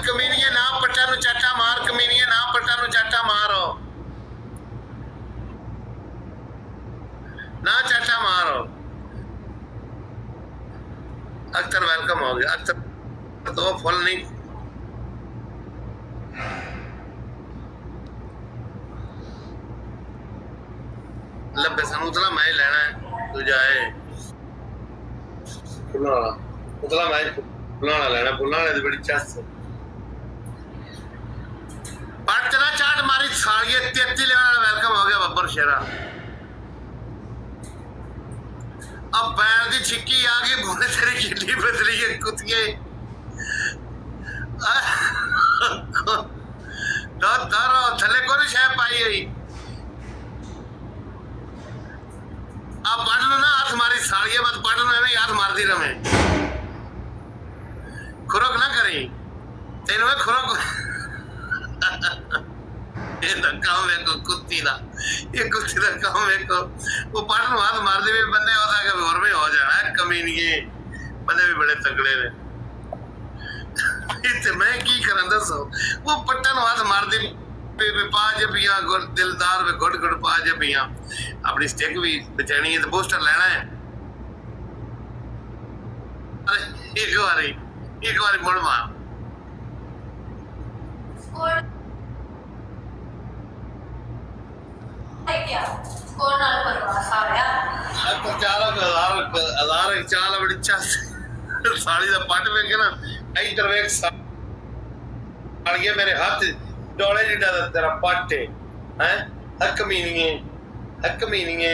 कमीनिए ना पट्टा नु चाटा मार, कमीनिए ना पट्टा नु चाटा मारो, ना चाटा मारो। अख्तर वेलकम हो गया। अख्तर तो फुल नहीं लब्बे सानू उतला मैं लेना है, तू जाए फुलाना उतला मैं फुलाना लेना, फुलाने दी बड़ी चस पटना चाट मारी सालिए 33 लेवल वेलकम हो गया बब्बर शेरा। अब पैर दी छिक्की आ गई, बोले तेरी किल्ली बदली है कुतिए दारो थले को नहीं शायद पाई हुई। अब पढ़ लो ना, हाथ मारी साड़िया मत पढ़ लो, मैं हाथ मारती रहे खुरक ना करी तेन में खुरक ये काम देखो कुत्ती का, ये कुत्ती का काम देखो। वो पढ़ लो हाथ मार दे बंदे होता है और में हो जाना है। कमीनिए बंदे भी बड़े तगड़े ने मैं की करा दसो। वो पट्टा नु हाथ मार दे पाज पिया दिलदार वे गुड गुड पाज पिया। अपनी स्टिक भी बचानी है तो बूस्टर लेना है। अरे एक बारी मुड़ मार चाल बड़ी चस साड़ी का पट वेख ना इधर वेख साड़िया मेरे हाथ डोले जिड्डा तेरा पट है। हक मीनिए हक मीनिए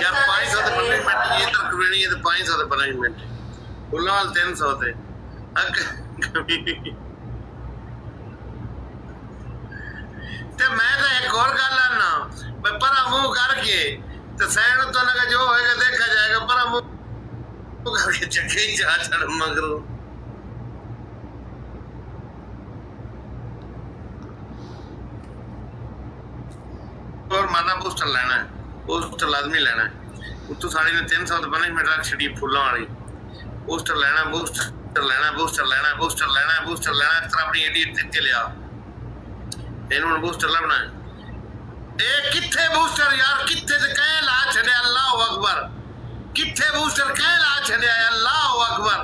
यार 500 तो पनिशमेंट ये तो करनी है तो 500 तो पनिशमेंट फुलाल 300 थे हक ते मैं तो एक और गल आना मैं पर मुंह करके तो सैन तो ना जो होएगा देखा जाएगा। पर मुंह करके चक्के जा चढ़ मगरो और माना बूस्टर लेना है, बूस्टर लाजमी लेना है। उत्तू साड़ी ने 300 तो पनिशमेंट रख छड़ी फुल्लां वाली। बूस्टर लेना बूस्टर लेना बूस्टर लेना बूस्टर लेना बूस्टर लेना इस तरह अपनी एडी ते लिया इन्होंने बूस्टर लबना है। ए किथे बूस्टर यार किथे ते कह ला छड़े अल्लाह अकबर किथे बूस्टर कह ला छड़े अल्लाह अकबर।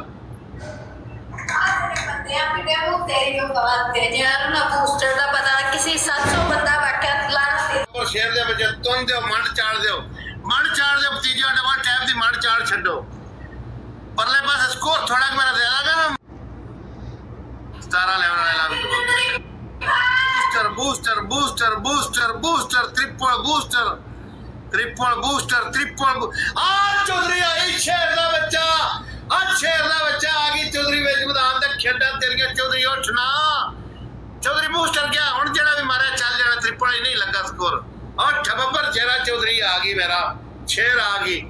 बंदे पिटे वो तेरी को बात दे यार ना बूस्टर दा पता किसी 700 बंदा बैठा लाना और शेर दे बजे तुम दे मंड चाड़ दो भतीजा डबा टैप दी मंड चाड़ छड्डो। परले पास स्कोर थोड़ा मेरा दे लगा ना 17 लेवल वाला booster booster booster booster triple booster आज चौधरी आई शेर दा बच्चा आ गई चौधरी वेच मैदान तक खेड़ा तेरिया चौधरी उठना चौधरी बूस्टर क्या हुन जेड़ा भी मारे चल जाना ट्रिपल ही नहीं लगा स्कोर और ठबबर शेरा चौधरी आ गई मेरा शेर आ गई।